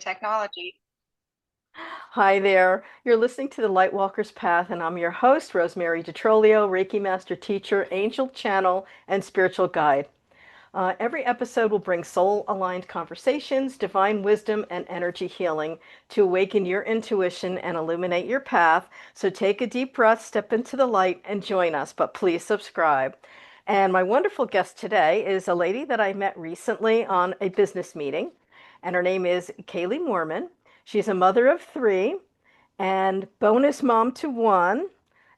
technology. Hi there. You're listening to the Lightwalker's Path, and I'm your host, Rosemary DeTrolio, Reiki Master Teacher, Angel Channel, and Spiritual Guide. Every episode will bring soul aligned conversations, divine wisdom, and energy healing to awaken your intuition and illuminate your path. So take a deep breath, step into the light, and join us. But please subscribe. And my wonderful guest today is a lady that I met recently on a business meeting, and her name is Kaylee Mormon. She's a mother of three and bonus mom to one,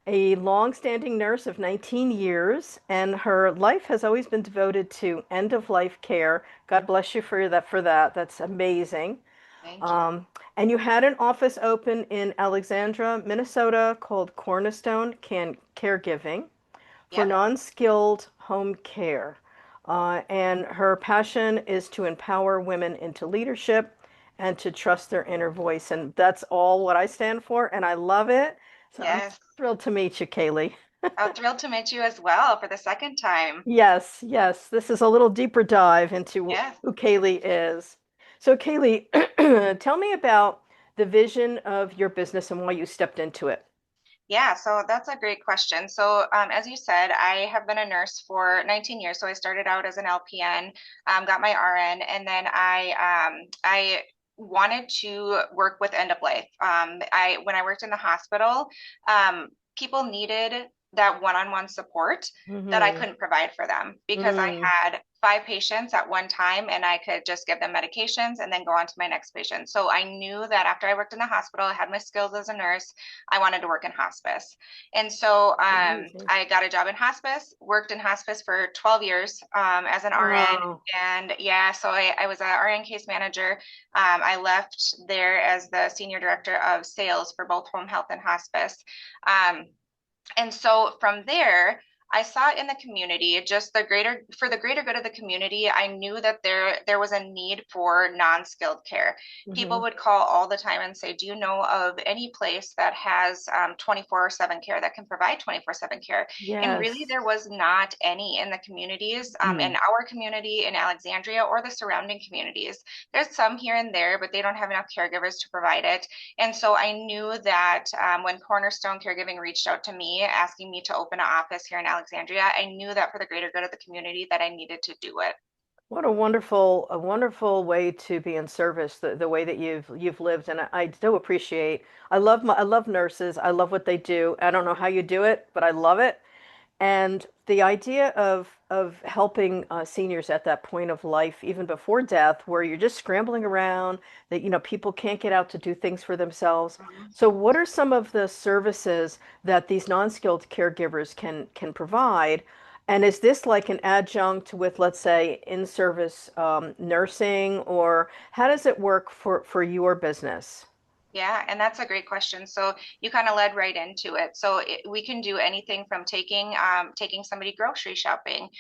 a long-standing nurse of 19 years, and her life has always been devoted to end-of-life care. God bless you for that. That's amazing. Thank you. Um, and you had an office open in Alexandria, Minnesota called Cornerstone Caregiving for Yep. non-skilled home care. And her passion is to empower women into leadership and to trust their inner voice. And that's all what I stand for. And I love it. So I'm Yes. thrilled to meet you, Kaylee. I'm thrilled to meet you as well for the second time. Yes, yes. This is a little deeper dive into Yes. who Kaylee is. So, Kaylee, tell me about the vision of your business and why you stepped into it. Yeah, so that's a great question. So, as you said, I have been a nurse for 19 years. So I started out as an LPN, got my RN, and then I wanted to work with end of life. I when I worked in the hospital, people needed that one-on-one support that I Mm-hmm. couldn't provide for them because I Mm, had five patients at one time and I could just give them medications and then go on to my next patient. So I knew that after I worked in the hospital, I had my skills as a nurse. I wanted to work in hospice. And so amazing. I got a job in hospice, worked in hospice for 12 years as an RN. Wow. And yeah, so I was an RN case manager. I left there as the senior director of sales for both home health and hospice. Um, and so from there, I saw it in the community, just the greater good of the community. I knew that there was a need for non-skilled care. People Hmm. would call all the time and say, "Do you know of any place that has 24/7 care that can provide 24/7 care?" And really, Yes. there was not any in the communities, in Mm. our community in Alexandria or the surrounding communities. There's some here and there, but they don't have enough caregivers to provide it. And so I knew that when Cornerstone Caregiving reached out to me asking me to open an office here in Alexandria, I knew that for the greater good of the community that I needed to do it. What a wonderful way to be in service, the way that you've lived. And I do appreciate, I love nurses. I love what they do. I don't know how you do it, but I love it. And the idea of helping seniors at that point of life, even before death, where you're just scrambling around, that people can't get out to do things for themselves. Mhm. So, what are some of the services that these non-skilled caregivers can provide? And is this like an adjunct with, let's say, in-service nursing, or how does it work for your business? Yeah, and that's a great question. So you kind of led right into it. So we can do anything from taking somebody grocery shopping,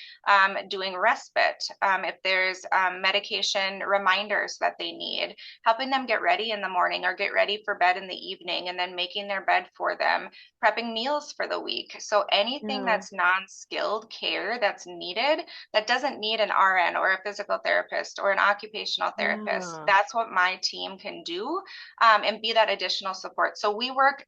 doing respite, if there's medication reminders that they need, helping them get ready in the morning or get ready for bed in the evening, and then making their bed for them, prepping meals for the week. So anything Yeah. that's non-skilled care that's needed that doesn't need an RN or a physical therapist or an occupational therapist, Yeah. that's what my team can do, and be that additional support. So we work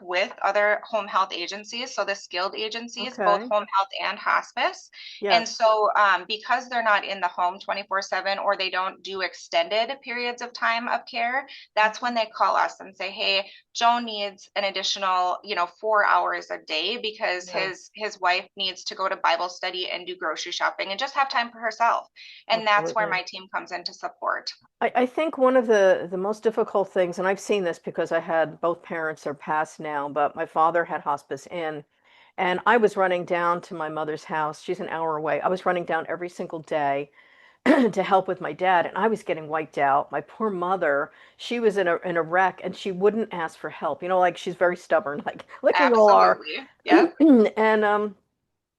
with other home health agencies, so the skilled agencies, both Okay. home health and hospice. And Yes. so because they're not in the home 24/7 or they don't do extended periods of time of care, that's when they call us and say, "Hey, Joe needs an additional, 4 hours a day because his Yes. his wife needs to go to Bible study and do grocery shopping and just have time for herself." And that's where Absolutely. my team comes in to support. I think one of the most difficult things, and I've seen this because I had both parents are passed now, but my father had hospice in, and I was running down to my mother's house. She's an hour away. I was running down every single day to help with my dad, and I was getting wiped out. My poor mother, she was in a wreck, and she wouldn't ask for help. Like she's very stubborn, like we all are. Absolutely. Yep. And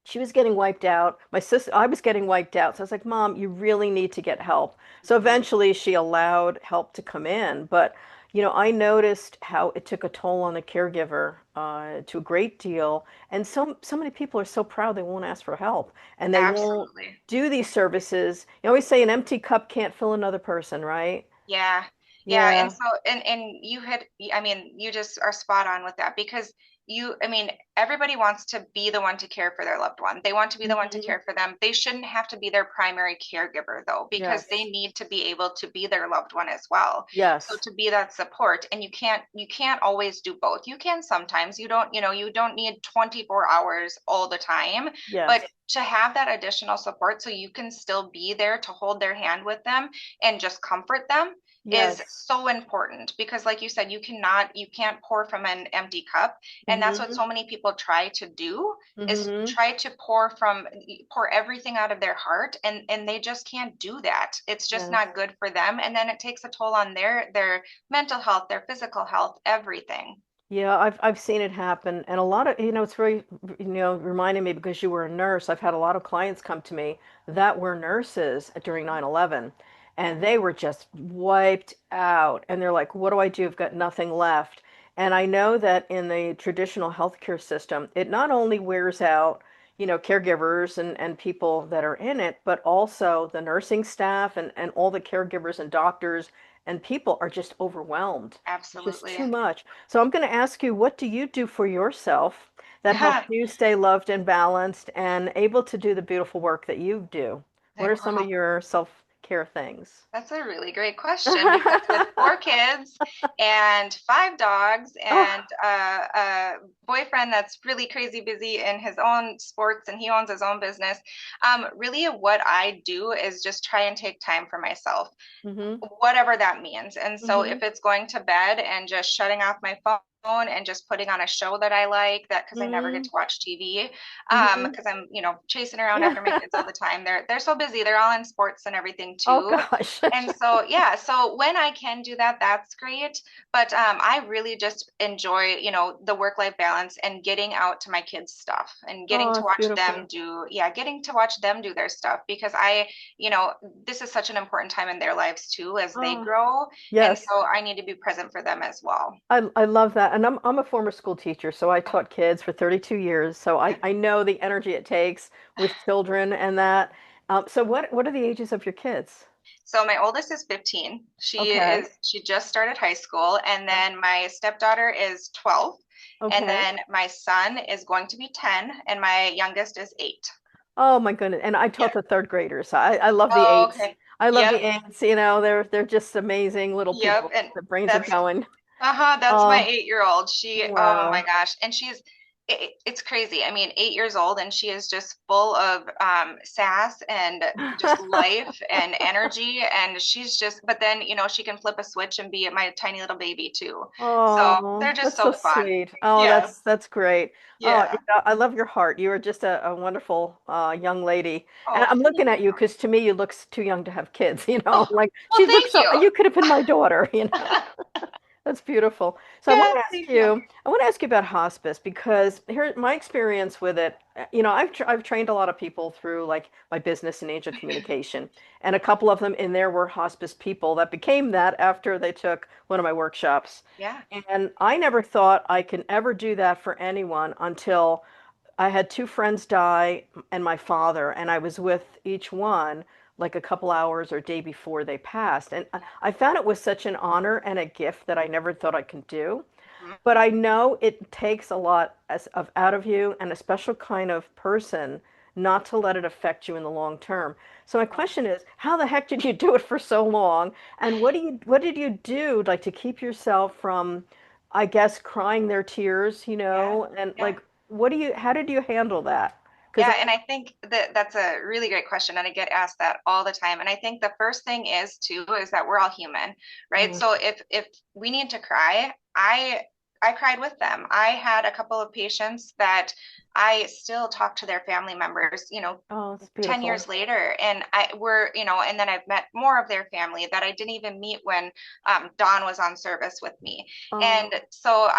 she was getting wiped out. My sister, I was getting wiped out. So I was like, Mom, you really need to get help. So Mhm. eventually she allowed help to come in. But, I noticed how it took a toll on the caregiver to a great deal. And so many people are so proud they won't ask for help and they won't Absolutely. do these services. You always say an empty cup can't fill another person, right? Yeah. Yeah, and Yeah. so and I mean, you just are spot on with that because I mean, everybody wants to be the one to care for their loved one. They want to be the one to Hmm. care for them. They shouldn't have to be their primary caregiver though, because they Yes. need to be able to be their loved one as well. So Yes. to be that support, and you can't always do both. You can sometimes. You don't need 24 hours all the time, but Yes. to have that additional support so you can still be there to hold their hand with them and just comfort them is Yes. so important because like you said you can't pour from an empty cup, and that's what Hmm. so many people try to do is Hmm. try to pour everything out of their heart, and they just can't do that. It's just Yes. not good for them, and then it takes a toll on their mental health, their physical health, everything. Yeah, I've seen it happen, and a lot of, it's very, reminding me because you were a nurse. I've had a lot of clients come to me that were nurses during 9/11, and they were just wiped out, and they're like, "What do I do? I've got nothing left." And I know that in the traditional healthcare system, it not only wears out, caregivers and people that are in it, but also the nursing staff and all the caregivers and doctors and people are just overwhelmed. It's just Absolutely. too much. So I'm going to ask you, what do you do for yourself that helps you stay loved and balanced and able to do the beautiful work that you do? What are some of Wow. your self-care things? That's a really great question because with 4 kids and 5 dogs and Oh, a boyfriend that's really crazy busy in his own sports and he owns his own business, really what I do is just try and take time for myself, mm-hmm, whatever that means. And so mm-hmm, if it's going to bed and just shutting off my phone and just putting on a show that I like, that because I never get mm-hmm, to watch TV, mm-hmm. because I'm, chasing around Yeah. after my kids all the time. They're so busy. They're all in sports and everything Oh too. gosh. And so, yeah, so when I can do that, that's great. But I really just enjoy, the work-life balance and getting out to my kids' stuff and getting Oh, to it's watch them beautiful. getting to watch them do their stuff because you know, this is such an important time in their lives too as they Oh, grow. And yes. so I need to be present for them as well. I love that. And I'm a former school teacher, so I Oh, taught kids for 32 years. So yeah. I know the energy it takes with children and that. So what are the ages of your kids? So my oldest is 15. Okay. She just started high school. And Yeah. then my stepdaughter is 12. And Okay. then my son is going to be 10. And my youngest is 8. Oh my goodness. And I Yeah. taught the third graders. So I love the Oh, eights. okay. I love the Yep. eights. They're just amazing little Yep. people. And The brains are that's going. that's my Oh, 8-year-old. Oh my wow. gosh. And it's crazy. I mean, 8 years old, and she is just full of sass and just life and energy. And but then, she can flip a switch and be my tiny little baby too. So Oh, they're just that's so so fun. sweet. Oh, Yeah. that's great. Oh, Yeah. I love your heart. You are just a wonderful young lady. And Oh, I'm looking thank at you. you because to me you look too young to have kids, Oh, Like well, she looks thank so you. you could have been my daughter. That's beautiful. So Yeah, thank you. I want to ask you about hospice because here my experience with it, I've trained a lot of people through like my business and angel communication, and a couple of them in there were hospice people that became that after they took one of my workshops. Yeah. And I never thought I can ever do that for anyone until I had two friends die and my father, and I was with each one like a couple hours or day before they passed. And I found it was such an honor and a gift that I never thought I could do. Mhm. But I know it takes a lot of out of you and a special kind of person not to let it affect you in the long term. So my Oh, question is, how the heck did you do it for so long? And what did you do like to keep yourself from, I guess, crying their tears, yeah. and Yeah. like how did you handle that? Because Yeah, and I think that that's a really great question, and I get asked that all the time. And I think the first thing is too is that we're all human, right? mm, So if we need to cry, I cried with them. I had a couple of patients that I still talk to their family members, oh, it's 10 beautiful. years later, and and then I've met more of their family that I didn't even meet when Dawn was on service with me. And Oh, so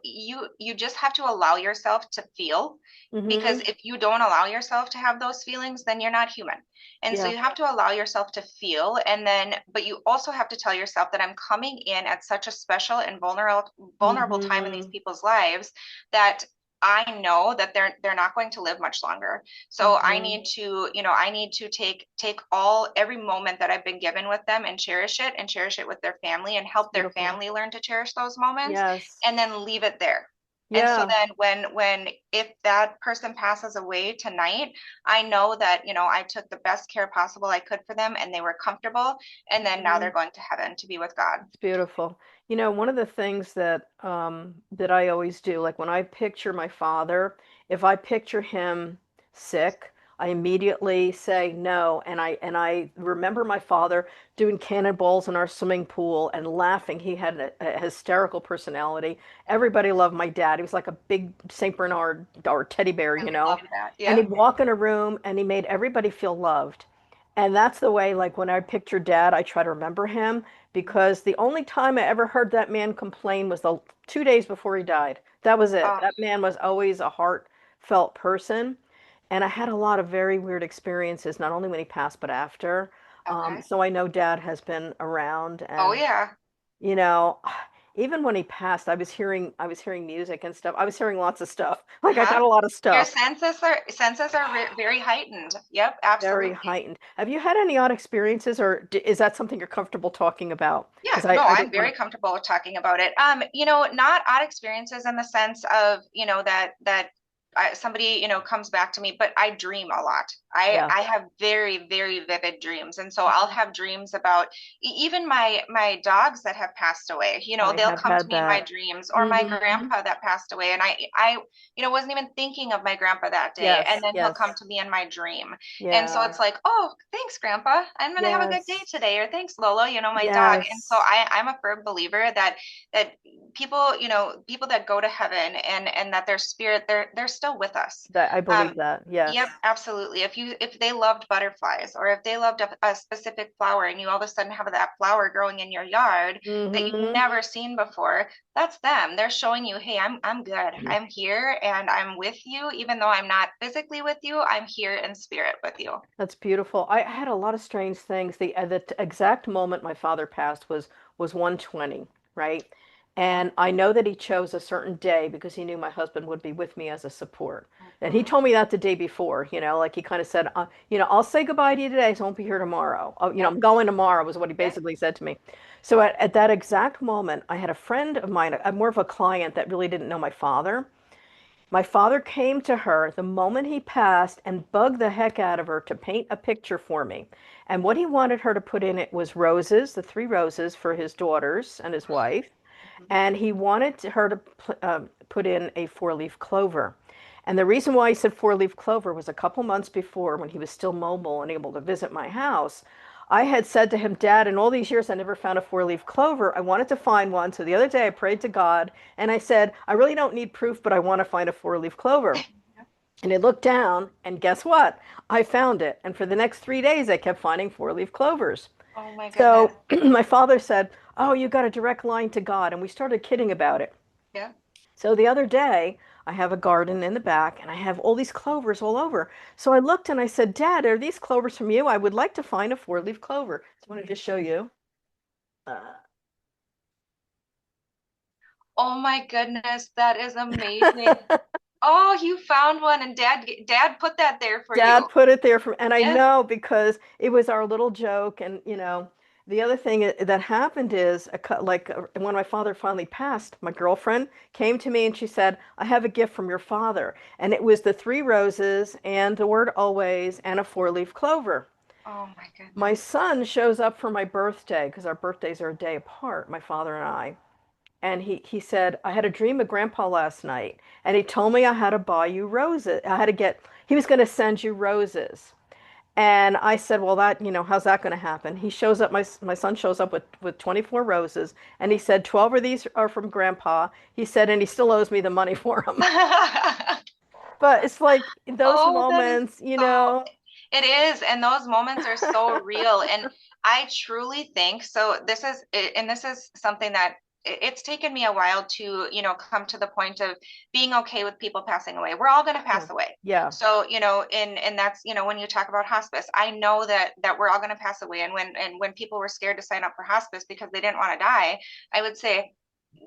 you just have to allow yourself to feel, because mm-hmm. if you don't allow yourself to have those feelings, then you're not human. And so Yeah. you have to allow yourself to feel, but you also have to tell yourself that I'm coming in at such a special and vulnerable time in these Mm-hmm. people's lives that I know that they're not going to live much longer. So I Hmm. need to, I need to take every moment that I've been given with them and cherish it with their family and It's help their beautiful. family learn to cherish those moments, Yes. and then leave it there. And so Yeah. then when if that person passes away tonight, I know that, I took the best care possible I could for them and they were comfortable, and then now they're Mhm. going to heaven to be with God. It's beautiful. You know, one of the things that that I always do, like when I picture my father, if I picture him sick, I immediately say no, and I remember my father doing cannonballs in our swimming pool and laughing. He had a hysterical personality. Everybody loved my dad. He was like a big Saint Bernard or teddy bear, I you know. love that. And Yeah. he'd walk in a room and he made everybody feel loved. And that's the way, like when I picture dad, I try to remember him because the only time I ever heard that man complain was the 2 days before he died. That was it. Oh, That man was always a heartfelt person. And I had a lot of very weird experiences, not only when he passed, but after. okay. So I know dad has been around Oh and, yeah. you know, even when he passed, I was hearing music and stuff. I was hearing lots of stuff. Like I got Uh-huh. a lot of Your stuff. senses are very heightened. Yep, Very absolutely. heightened. Have you had any odd experiences, or is that something you're comfortable talking about? Yeah, Because no, I I'm don't want very to. comfortable with talking about it. Not odd experiences in the sense of, somebody, comes back to me, but I dream a lot. I Yeah. I have very, very vivid dreams. And so I'll Mhm. have dreams about even my dogs that have passed away. I They'll have come to had me in my that. dreams, or my Hmm. grandpa that passed away. And I wasn't even thinking of my grandpa that day. And Yes, then he'll come yes, to me in my dream. And so yeah, it's like, oh, thanks, Grandpa. I'm gonna have a good day yes, today, or thanks, Lola, my dog. And so yes. I'm a firm believer that people, people that go to heaven and that their spirit, they're still with us. That I believe Um, that. Yep, Yes. absolutely. If they loved butterflies, or if they loved a specific flower, and you all of a sudden have that flower growing in your yard that you've Hmm. never seen before, that's them. They're showing you, hey, I'm good. I'm here and I'm with you, even though I'm not physically with you. I'm here in spirit with you. That's beautiful. I had a lot of strange things. The exact moment my father passed was 120, right? And I know that he chose a certain day because he knew my husband would be with me as a support. And he Mhm. told me that the day before, like he kind of said, I'll say goodbye to you today, so I won't be here tomorrow. Oh, Yeah, I'm going tomorrow was what he yeah. basically said to me. So at that exact moment, I had a friend of mine, more of a client that really didn't know my father. My father came to her the moment he passed and bugged the heck out of her to paint a picture for me. And what he wanted her to put in it was roses, the three roses for his daughters and his wife. Mhm. And he wanted her to put in a four-leaf clover. And the reason why he said four-leaf clover was a couple months before, when he was still mobile and able to visit my house, I had said to him, Dad, in all these years, I never found a four-leaf clover. I wanted to find one. So the other day I prayed to God and I said, I really don't need proof, but I want to find a four-leaf clover. And he looked down, and guess what? I found it. And for the next 3 days, I kept finding four-leaf clovers. Oh my goodness. So my father said, Oh, you got a direct line to God. And we started kidding about it. Yeah. So the other day, I have a garden in the back and I have all these clovers all over. So I looked and I said, Dad, are these clovers from you? I would like to find a four-leaf clover. So I want to just show you. Uh, Oh my goodness, that is amazing. Oh, you found one, and Dad put that there for Dad you. put it there for, and I Yes. know because it was our little joke. And, the other thing that happened is, when my father finally passed, my girlfriend came to me and she said, I have a gift from your father. And it was the three roses and the word always and a four-leaf clover. Oh my My goodness. son shows up for my birthday because our birthdays are a day apart, my father and I. And he said, I had a dream of Grandpa last night, and he told me I had to buy you roses. He was going to send you roses. And I said, well, how's that going to happen? He shows up, my son shows up with 24 roses, and he said, 12 of these are from Grandpa. He said, and he still owes me the money for them. But it's like those Oh, that is moments, so, it is. And those moments are so real. And I truly think so. This is something that it's taken me a while to, come to the point of being okay with people passing away. We're all going to Yeah, pass away. yeah, So, and that's, when you talk about hospice, I know that we're all going to pass away. And when people were scared to sign up for hospice because they didn't want to die, I would say,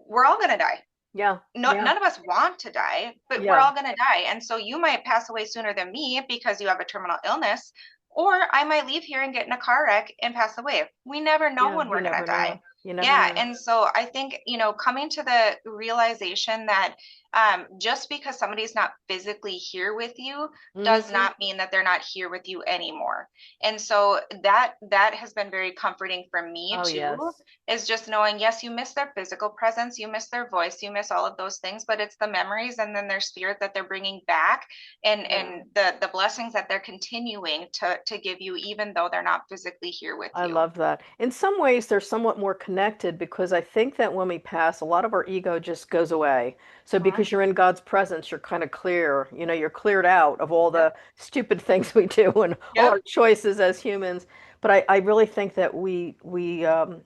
we're all going to die. Yeah. no, Yeah. none of us want to die, but we're Yeah. all going to die. And so you might pass away sooner than me because you have a terminal illness, or I might leave here and get in a car wreck and pass away. We never know Yeah. when You we're going to never die. know. You never Yeah. know. And so I think, coming to the realization that just because somebody's not physically here with you does Hmm. not mean that they're not here with you anymore. And so that has been very comforting for me Oh, too, yes. is just knowing, yes, you miss their physical presence, you miss their voice, you miss all of those things, but it's the memories and then their spirit that they're bringing back, Yeah. and the blessings that they're continuing to give you, even though they're not physically here with I you. love that. In some ways, they're somewhat more connected because I think that when we pass, a lot of our ego just goes away. So Mhm. because you're in God's presence, you're kind of clear. You're cleared out of all Yep. the stupid things we do and all Yep. our choices as humans. But I really think that we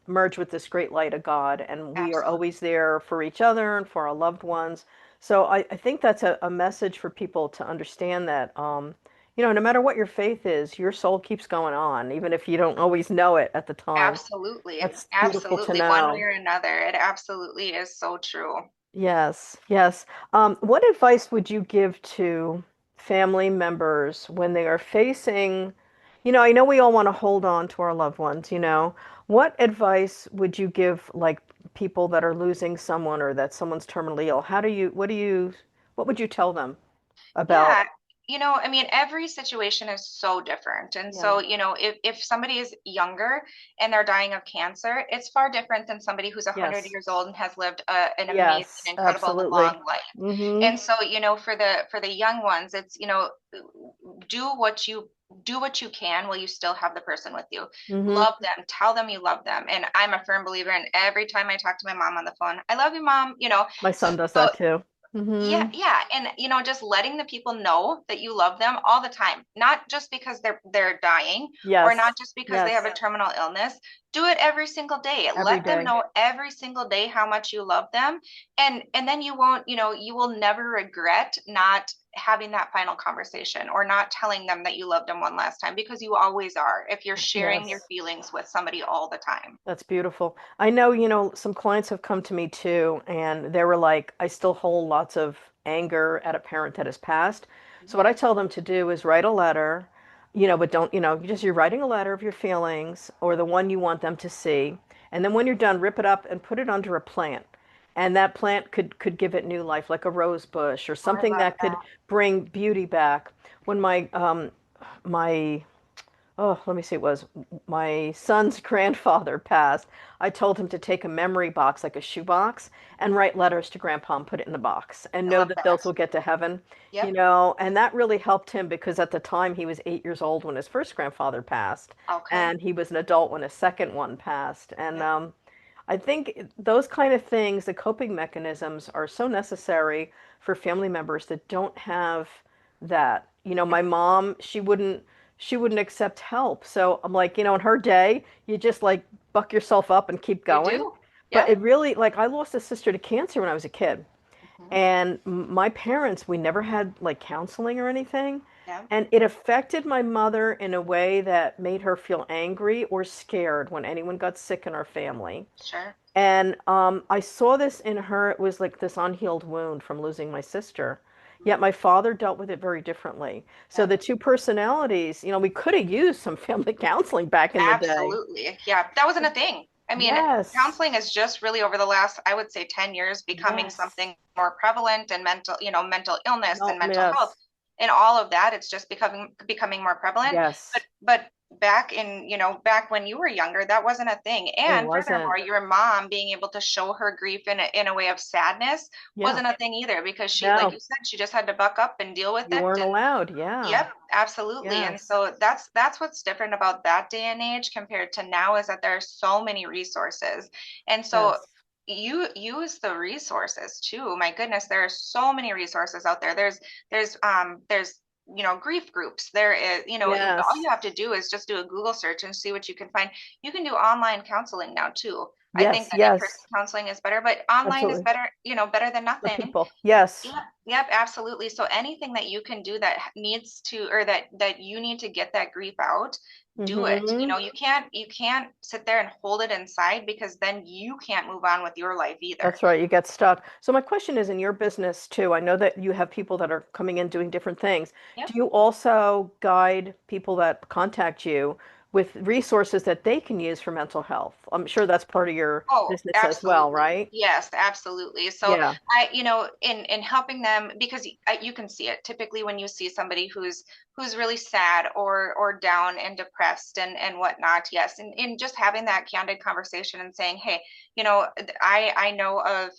merge with this great light of God, and we are Absolutely. always there for each other and for our loved ones. So I think that's a message for people to understand that. No matter what your faith is, your soul keeps going on, even if you don't always know it at the time. Absolutely. That's beautiful to Absolutely. One way know. or another. It absolutely is so true. Yes, yes. What advice would you give to family members when they are I know we all want to hold on to our loved ones. What advice would you give like people that are losing someone or that someone's terminally ill? What would you tell them about? Yeah, I mean, every situation is so different. And Yeah. so, if somebody is younger and they're dying of cancer, it's far different than somebody who's 100 Yes. years old and has lived an amazing, Yes, incredible, absolutely. long life. Mm-hmm. And so, for the young ones, it's, do what you do what you can while you still have the person with you. Love Mm-hmm. them, tell them you love them. And I'm a firm believer in, every time I talk to my mom on the phone, I love you, mom, My so son does so that too. yeah, Mm-hmm. yeah, and just letting the people know that you love them all the time, not just because they're dying, or not Yes. just because they have Yes. a terminal illness. Do it every single day. Every Let them day. know every single day how much you love them, and then you won't, you will never regret not having that final conversation or not telling them that you loved them one last time, because you always are if you're sharing your Yes. feelings with somebody all the time. That's beautiful. I know, some clients have come to me too, and they were like, I still hold lots of anger at a parent that has passed. So what I tell them to do is write a letter, but don't, you're writing a letter of your feelings or the one you want them to see. And then when you're done, rip it up and put it under a plant. And that plant could give it new life, like a rose bush or Oh, I something love that could that. bring beauty back. When my oh, let me see, it was my son's grandfather passed. I told him to take a memory box, like a shoebox, and write letters to grandpa and put it in the box and I know love that those that. will get to heaven. Yep. And that really helped him because at the time he was 8 years old when his first grandfather passed, Okay. and he was an adult when his second one passed. And Yep. I think those kind of things, the coping mechanisms, are so necessary for family members that don't have that. My mom, she wouldn't accept help. So I'm like, in her day, you just like buck yourself up and keep You going. do. But Yep. it really, like, I lost a sister to cancer when I was a kid. Mhm. And my parents, we never had like counseling or anything. Yeah. And it affected my mother in a way that made her feel angry or scared when anyone got sick in our family. Sure. And I saw this in her. It was like this unhealed wound from losing my sister. Yet my father dealt with it very differently. So Yep. the two personalities, we could have used some family counseling back in the day. Absolutely. Yeah. That wasn't a thing. I mean, Yes. counseling is just really over the last, I would say, 10 years becoming Yes. something more prevalent, and mental illness and No, mental health yes. and all of that. It's just becoming more prevalent. But Yes. back when you were younger, that wasn't a thing. It And wasn't. furthermore, your mom being able to show her grief in a way of sadness Yeah. wasn't a thing either, because she, like No, you said, she just had to buck up and deal with you it. weren't And allowed. Yeah. yep, absolutely. And Yes. so that's what's different about that day and age compared to now, is that there are so many resources. And so Yes. you use the resources too. My goodness, there are so many resources out there. There's grief groups. There is, all Yes. you have to do is just do a Google search and see what you can find. You can do online counseling now too. I think Yes, that in-person yes, counseling is better, but online is absolutely. better, better than For nothing. people. Yes. Yep, yep, absolutely. So anything that you can do that needs to, or that you need to get that grief out, do it. Hmm. You can't sit there and hold it inside, because then you can't move on with your life either. That's right. You get stuck. So my question is, in your business too, I know that you have people that are coming in doing different things. Yep. Do you also guide people that contact you with resources that they can use for mental health? I'm sure that's part of your Oh, business as well, absolutely. right? Yes, absolutely. So Yeah. in helping them, because you can see it typically when you see somebody who's really sad or down and depressed and whatnot. Yes, and in just having that candid conversation and saying, hey, I know of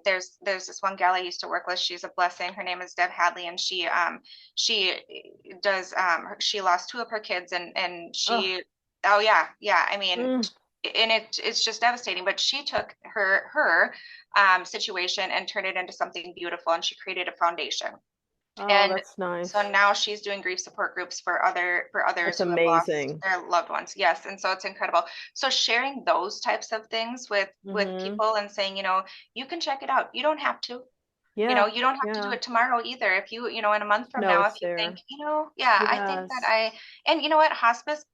there's this one gal I used to work with. She's a blessing. Her name is Deb Hadley, and she does she lost two of her kids, and Oh, she, oh yeah, yeah. I mean, mm. and it's just devastating, but she took her situation and turned it into something beautiful, and she created a foundation. Oh, And that's so nice. now she's doing grief support groups for That's others who have lost amazing. their loved ones. Yes, and so it's incredible. So sharing those types of things with Hmm. people and saying, you can check it out, you don't have to. Yeah. You don't have to do Yeah. it tomorrow either. If in a month from No, now, if it's you think, there. yeah, I think that Yes. and you know what, hospice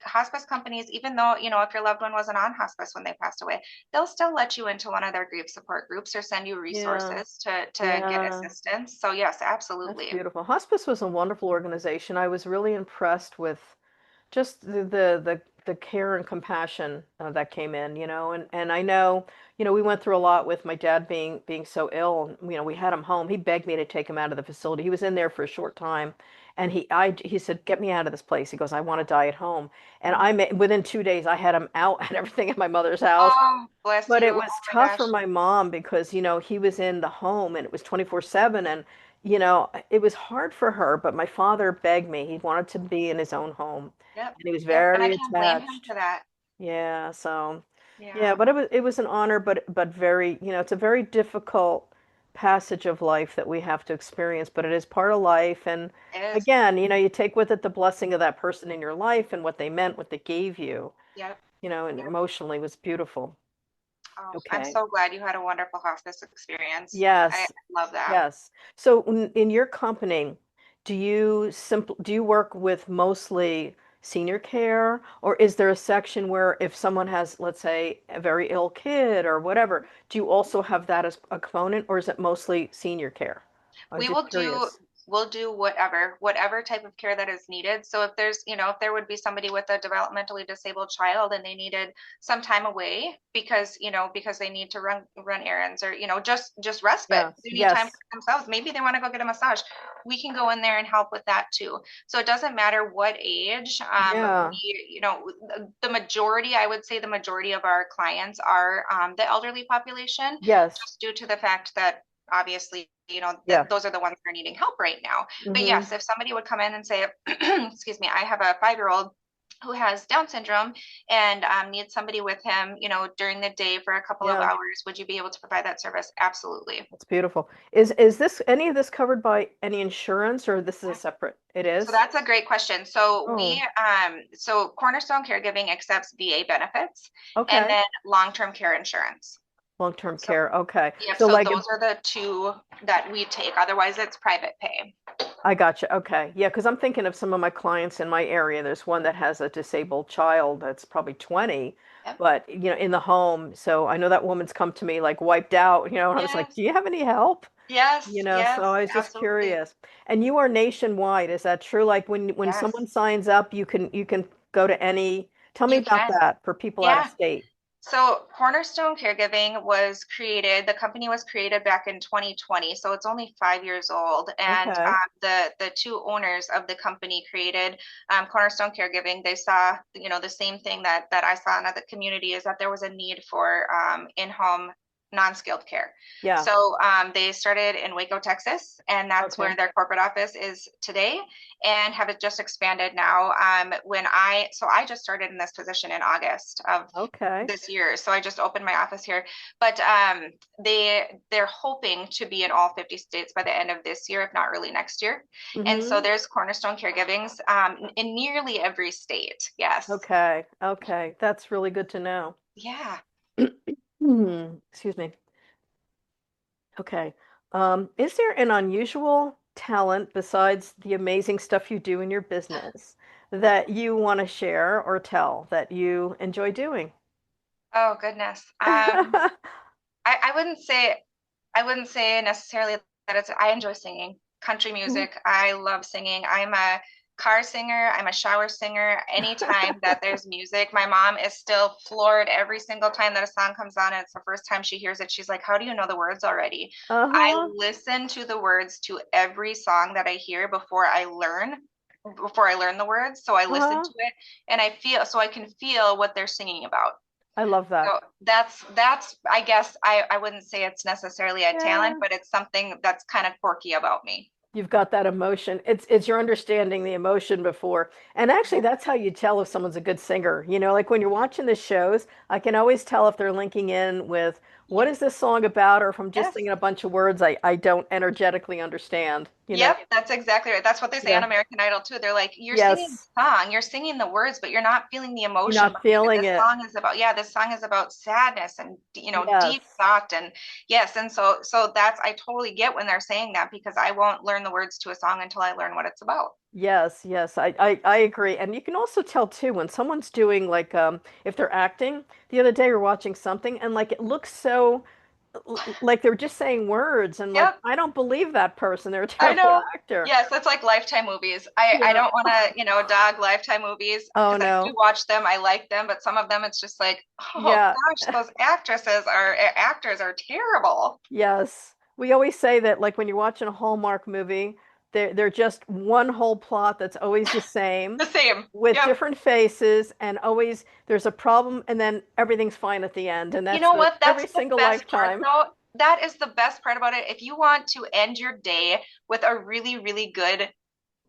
companies, even though, if your loved one wasn't on hospice when they passed away, they'll still let you into one of their grief support groups or send you Yeah. resources to get Yeah. assistance. So yes, That's absolutely. beautiful. Hospice was a wonderful organization. I was really impressed with just the care and compassion that came in, and I know, we went through a lot with my dad being so ill. We had him home. He begged me to take him out of the facility. He was in there for a short time, and he said, "Get me out of this place." He goes, "I want to die at home." And Mhm. within 2 days, I had him out and everything at my mother's house. Oh, bless But you. it Oh was my tough for gosh. my mom because, he was in the home and it was 24/7, and it was hard for her, but my father begged me. He wanted to be in his own home Yep. and he was Yep. And I very can't blame him attached. for that. Yeah, so yeah, Yeah, but it was an honor, but very, it's a very difficult passage of life that we have to experience, but it is part of life. And it is. again, you take with it the blessing of that person in your life and what they meant, what they gave you, Yep. and Yep. emotionally was beautiful. Oh, I'm Okay. so glad you had a wonderful hospice experience. I Yes. love that. Yes. So in your company, do you work with mostly senior care, or is there a section where if someone has, let's say, a very ill kid or whatever, do you also have that as a component, or is it mostly senior care? I was we just will do curious. we'll do whatever type of care that is needed. So if there would be somebody with a developmentally disabled child and they needed some time away because they need to run errands, or just respite, Yes. they need time Yes. for themselves, maybe they want to go get a massage, we can go in there and help with that too. So it doesn't matter what age. Yeah. The majority, I would say the majority of our clients are the elderly population, Yes. just due to the fact that obviously, Yeah. those are the ones that are needing help right now. But Mm-hmm. yes, if somebody would come in and say, excuse me, I have a 5-year-old who has Down syndrome and needs somebody with him, during the day for a couple of Yeah. hours, would you be able to provide that service? Absolutely. That's beautiful. Is this any of this covered by any insurance, or this is a separate? It So is? that's a great question. So Oh, Cornerstone Caregiving accepts VA benefits and okay. then long-term care insurance. Long-term So care. Okay. yep, So so like, those are the two that we take. Otherwise, it's private pay. I gotcha. Okay. Yeah, because I'm thinking of some of my clients in my area. There's one that has a disabled child that's probably 20, Yep. but in the home. So I know that woman's come to me like wiped out, and I was like, Yes. "Do you have any help?" Yes. So Yes. I was just Absolutely. curious. And you are nationwide, is that true? Like when Yes. someone signs up, you can go to any. Tell me You about can. that for people out of Yeah. state. So Cornerstone Caregiving was created, the company was created back in 2020, so it's only 5 years old. And Okay. the two owners of the company created Cornerstone Caregiving. They saw, the same thing that I saw in the community, is that there was a need for in-home non-skilled care. Yeah. So they started in Waco, Texas, and that's where Okay. their corporate office is today, and have it just expanded now. So I just started in this position in August of Okay. this year. So I just opened my office here, but they're hoping to be in all 50 states by the end of this year, if not early next year. And so Mm-hmm. there's Cornerstone Caregivings in nearly every state. Yes. Okay. Okay. That's really good to know. Yeah. Excuse me. Okay. Is there an unusual talent besides the amazing stuff you do in your business that you want to share or tell that you enjoy doing? Oh goodness. I wouldn't say necessarily that it's I enjoy singing country music. I love singing. I'm a car singer, I'm a shower singer. Anytime that there's music, my mom is still floored every single time that a song comes on and it's the first time she hears it. She's like, "How do you know the words already?" I Uh-huh. listen to the words to every song that I hear before I learn the words. So I listen Uh-huh. to it and I can feel what they're singing about. I love that. So that's I guess I wouldn't say it's necessarily a talent, Yeah. but it's something that's kind of quirky about me. You've got that emotion. It's you're understanding the emotion before. And actually Yeah. that's how you tell if someone's a good singer. You know, like when you're watching the shows, I can always tell if they're linking in with what Yes. is this song about, or if I'm just Yes. singing a bunch of words I don't energetically understand, you know? Yep, that's exactly right. That's what they say on Yeah. American Idol too. They're like, you're singing Yes. the song, you're singing the words, but you're not feeling the You're emotion not behind it. feeling This it. song is about, yeah, this song is about sadness and deep Yes. thought and yes, and so that's I totally get when they're saying that because I won't learn the words to a song until I learn what it's about. Yes, yes, I agree. And you can also tell too when someone's doing like if they're acting. The other day we were watching something and like it looks so like they're just saying words and like Yep. I don't believe that person. They're a I terrible know. actor. Yes, it's like Lifetime movies. I Yeah. don't want to, dog Lifetime movies Oh because I do no. watch them. I like them, but some of them it's just like, oh Yeah. gosh, those actors are terrible. Yes. We always say that like when you're watching a Hallmark movie, they're just one whole plot that's always the same The same. with Yep. different faces and always there's a problem and then everything's fine at the end and You that's know the what? every That's the single best part lifetime. though. That is the best part about it. If you want to end your day with a really, really good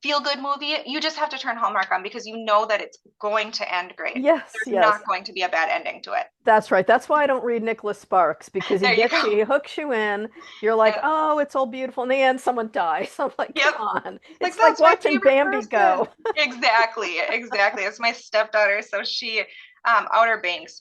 feel good movie, you just have to turn Hallmark on because you know that it's going to end great. Yes, There's yes. not going to be a bad ending to it. That's right. That's why I don't read Nicholas Sparks because he There you gets you, go. he hooks you in. You're like, Yeah. oh, it's all beautiful. In the end, someone dies. I'm like, come Yep. on. Like It's like that's my watching favorite Bambi person. go. Exactly, exactly. It's my stepdaughter, so she Outer Banks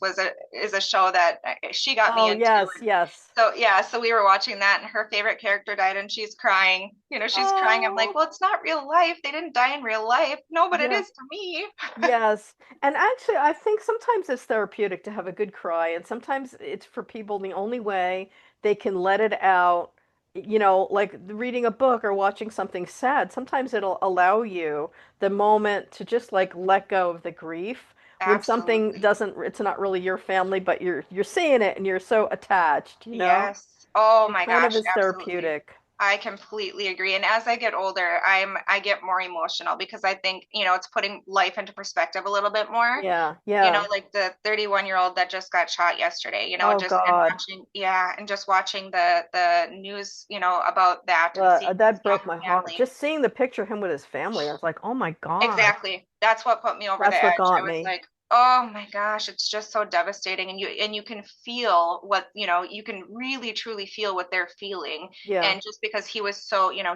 is a show that she got me Oh, into. yes, And yes. so yeah, so we were watching that and her favorite character died and she's crying. She's crying. I'm like, Oh, "Well, it's not real life. They didn't die in real life." No, but it yeah. is to me. Yes. And actually, I think sometimes it's therapeutic to have a good cry, and sometimes it's for people the only way they can let it out, like reading a book or watching something sad. Sometimes it'll allow you the moment to just like let go of the grief when something Absolutely. doesn't, it's not really your family, but you're seeing it and you're so attached, you know? Yes. Oh It my kind of gosh, is absolutely. therapeutic. I completely agree. And as I get older, I get more emotional because I think, it's putting life into perspective a little bit more. Yeah, yeah. Like the 31-year-old that just got shot yesterday, Oh just and God. watching, yeah, and just watching the news, about that and seeing his That young broke my heart. family. Just seeing the picture of him with his family, I was like, oh my God. Exactly. That's what put me over the That's what edge. I got was me. like, oh my gosh, it's just so devastating. And you can feel what, you can really truly feel what they're feeling. Yeah, And just because he was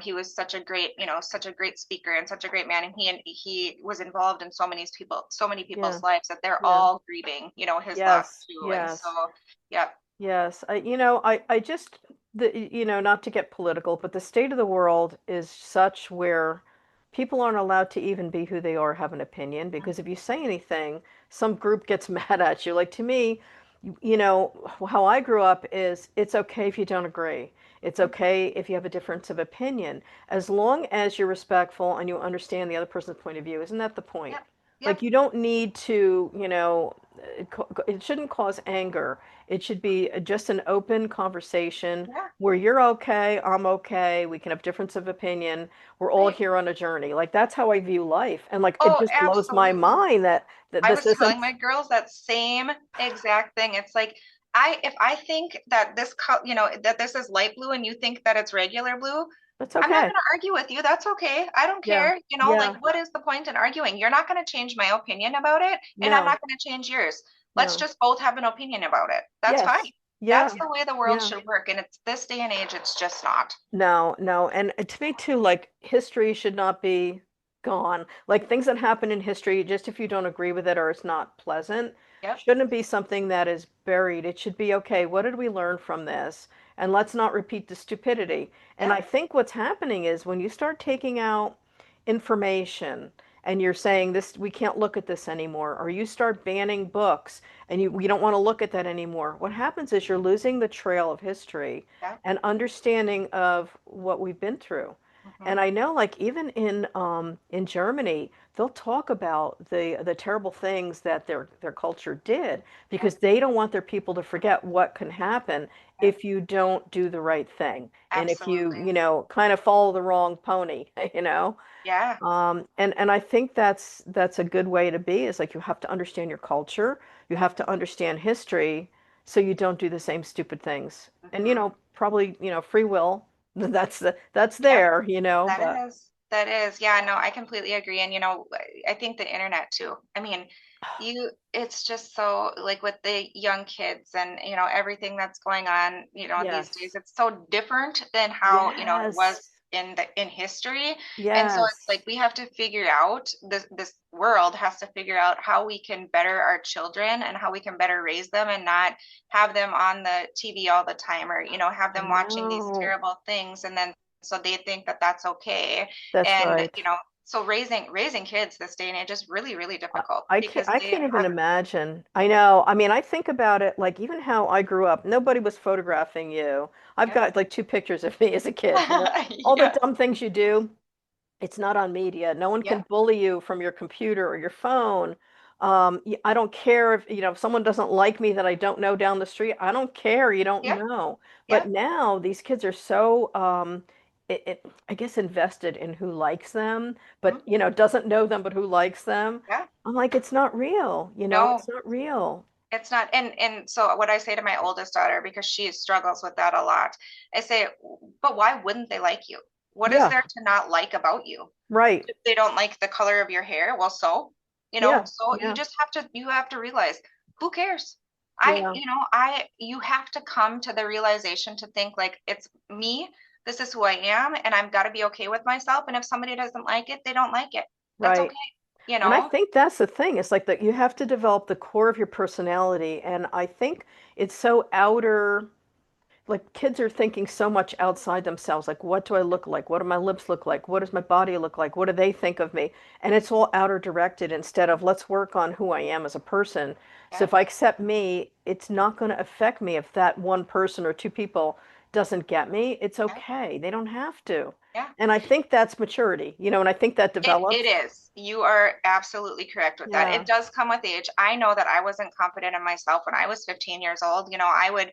he was such a great, such a great speaker and such a great man. And he was involved in so many yeah, people's lives that they're yeah. all grieving, his loss Yes, too. And so, yes, yeah, yes. I just, not to get political, but the state of the world is such where people aren't allowed to even be who they are, have an opinion, because if you say anything, some group gets mad at you. Like to me, how I grew up is it's okay if you don't agree. It's okay if you have a difference of opinion, as long as you're respectful and you understand the other person's point of view. Isn't that the point? yep, Like yep, you don't need to, it shouldn't cause anger. It should be just an open conversation yeah, where you're okay, I'm okay, we can have difference of opinion. We're all right. here on a journey. Like that's how I view life. And like it Oh, just blows my absolutely. mind that I this was telling isn't. my girls that same exact thing. It's like if I think that that this is light blue and you think that it's regular blue, That's I'm not okay. going to argue with you. That's okay. I don't Yeah. care. Like Yeah. what is the point in arguing? You're not going to change my opinion about it, and I'm No. not going to change yours. Let's No. just both have an opinion about it. That's fine. Yes. Yeah. That's the way the world Yeah. should work, and it's this day and age, it's just not. No, no. And to me too, like history should not be gone. Like things that happen in history, just if you don't agree with it or it's not pleasant, Yep. Shouldn't be something that is buried. It should be, okay, what did we learn from this? And let's not repeat the stupidity. And Yep. I think what's happening is when you start taking out information and you're saying this, we can't look at this anymore, or you start banning books and you don't want to look at that anymore, what happens is you're losing the trail of history Yep. and understanding of what we've been through. Hmm. And I know, like, even in Germany, they'll talk about the terrible things that their culture did Yep. because they don't want their people to forget what can happen Yep. if you don't do the right thing and if you, Absolutely. kind of follow the wrong pony, you know. Yeah. And I think that's a good way to be, is like you have to understand your culture, you have to understand history, so you don't do the same stupid things. And Hmm. probably, free will, that's Yep. there, That but is. That is. Yeah, no, I completely agree. And I think the internet too. I mean, it's just so like with the young kids and everything that's going on, these days, yes. it's so different than how, it was Yes. in history. And so it's Yes. like we have to figure out this world has to figure out how we can better our children and how we can better raise them and not have them on the TV all the time or, have I them watching these know. terrible things and then so they think that that's okay. That's And right. so raising kids this day and age is really, really I difficult I can't because I they can't even have, imagine. I know. I mean, I think about it like even how I grew up. Nobody was photographing you. I've yep. got like two pictures of me as a kid, all the Yeah, dumb things you do. It's not on media. No one yeah, can bully you from your computer or your phone. I don't care if someone doesn't like me that I don't know down the street. I don't care. You don't yeah, know. But yeah. now these kids are so, I guess, invested in who likes them, but Mhm. doesn't know them, but who likes them. Yeah. I'm like, it's not real. No, It's not real. it's not. And so what I say to my oldest daughter, because she struggles with that a lot, I say, but why wouldn't they like you? What is Yeah, there to not like about you? right. If they don't like the color of your hair, well, Yeah, so yeah, you have to realize who cares? yeah, You have to come to the realization to think like it's me, this is who I am, and I've got to be okay with myself. And if somebody doesn't like it, they don't like it. That's right. okay, And I think that's the thing. It's like that you have to develop the core of your personality. And I think it's so outer, like kids are thinking so much outside themselves. Like, what do I look like? What do my lips look like? What does my body look like? What do they think of me? And it's all outer directed instead of let's work on who I am as a person. So Yeah, if I accept me, it's not going to affect me if that one person or two people doesn't get me. It's yeah, okay. They don't have to. yeah. And I think that's maturity, and I think that It develops. is. You are absolutely correct with that. Yeah. It does come with age. I know that I wasn't confident in myself when I was 15 years old. I would,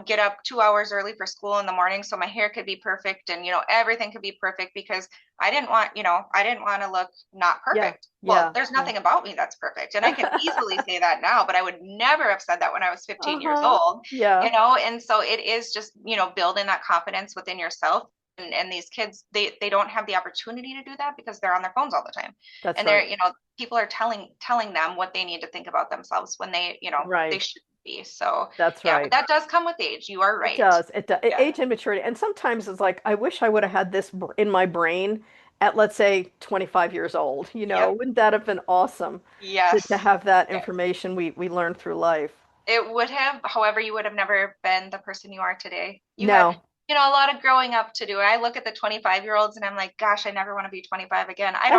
get up 2 hours early for school in the morning so my hair could be perfect and, everything could be perfect because I didn't want to look not Yeah. perfect. Well, Yeah. there's Yeah. nothing about me that's perfect. And I can easily say that now, but I would never have said that when I was 15 years Uh-huh. old, Yeah. and so it is just, building that confidence within yourself and these kids they don't have the opportunity to do that because they're on their phones all the time That's and right. people are telling them what they need to think about themselves when they Right. shouldn't be. So That's yeah, but right. that does come with age, you are It right. does. It does. Yeah. Age and maturity. And sometimes it's like, I wish I would have had this in my brain at, let's say, 25 years old. Yep. Wouldn't that have been awesome to Yes. have that Yes, information we learned through life? it would have. However, you would have never been the person you are today. You had No. a lot of growing up to do. I look at the 25-year-olds and I'm like, gosh, I never want to be 25 again. I'm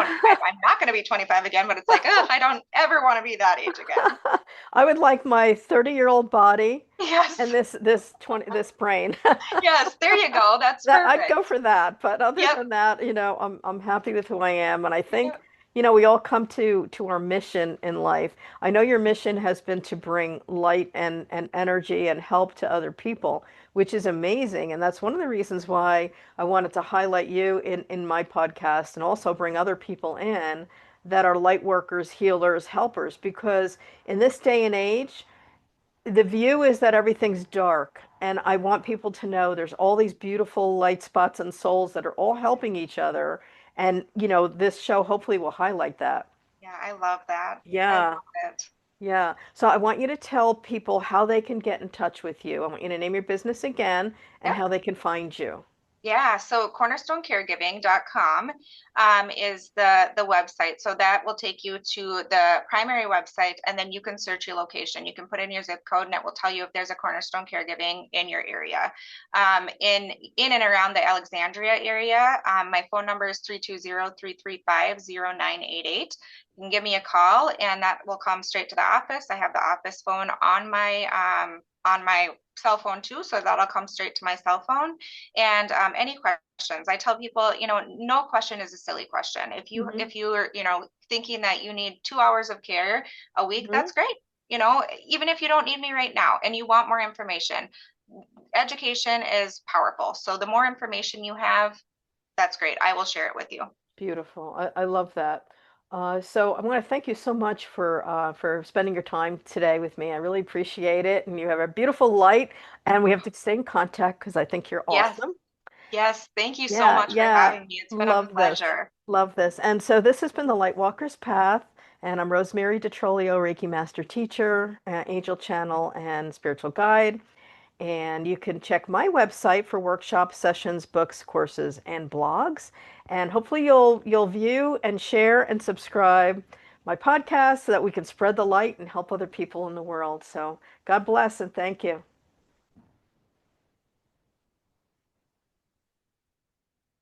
not going to be 25 again, but it's like, oh, I don't ever want to be that age again. I would like my 30-year-old body and Yes. this brain. Yes, there you go. That's That I'd go perfect. for that. But other Yep. than that, I'm happy with who I am, and I think, Yep. we all come to our mission in life. I know your mission has been to bring light and energy and help to other people, which is amazing, and that's one of the reasons why I wanted to highlight you in my podcast and also bring other people in that are light workers, healers, helpers, because in this day and age, the view is that everything's dark, and I want people to know there's all these beautiful light spots and souls that are all helping each other. And this show hopefully will highlight that. Yeah, I love that. I Yeah, love it. yeah. So I want you to tell people how they can get in touch with you. I want you to name your business again and Yep. how they can find you. Yeah, so cornerstonecaregiving.com is the website. So that will take you to the primary website, and then you can search your location. You can put in your zip code, and it will tell you if there's a Cornerstone Caregiving in your area. In and around the Alexandria area, my phone number is 320-335-0988. You can give me a call, and that will come straight to the office. I have the office phone on my cell phone too, so that'll come straight to my cell phone. And any questions, I tell people, no question is a silly question. Hmm. If you are, thinking that you need 2 hours of care a week, Hmm. that's great. Even if you don't need me right now and you want more information, education is powerful. So the more information you have, that's great. I will share it with you. Beautiful. I love that. So I want to thank you so much for spending your time today with me. I really appreciate it. And you have a beautiful light, and we have to stay in contact because I think you're Yes. awesome. Yes. Thank you so Yeah, much for yeah. having me. It's been a Love this. pleasure. Love this. And so this has been the Lightwalker's Path, and I'm Rosemary DeTrolio, Reiki Master Teacher, Angel Channel, and Spiritual Guide. And you can check my website for workshops, sessions, books, courses, and blogs. And hopefully you'll view and share and subscribe my podcast so that we can spread the light and help other people in the world. So God bless and thank you.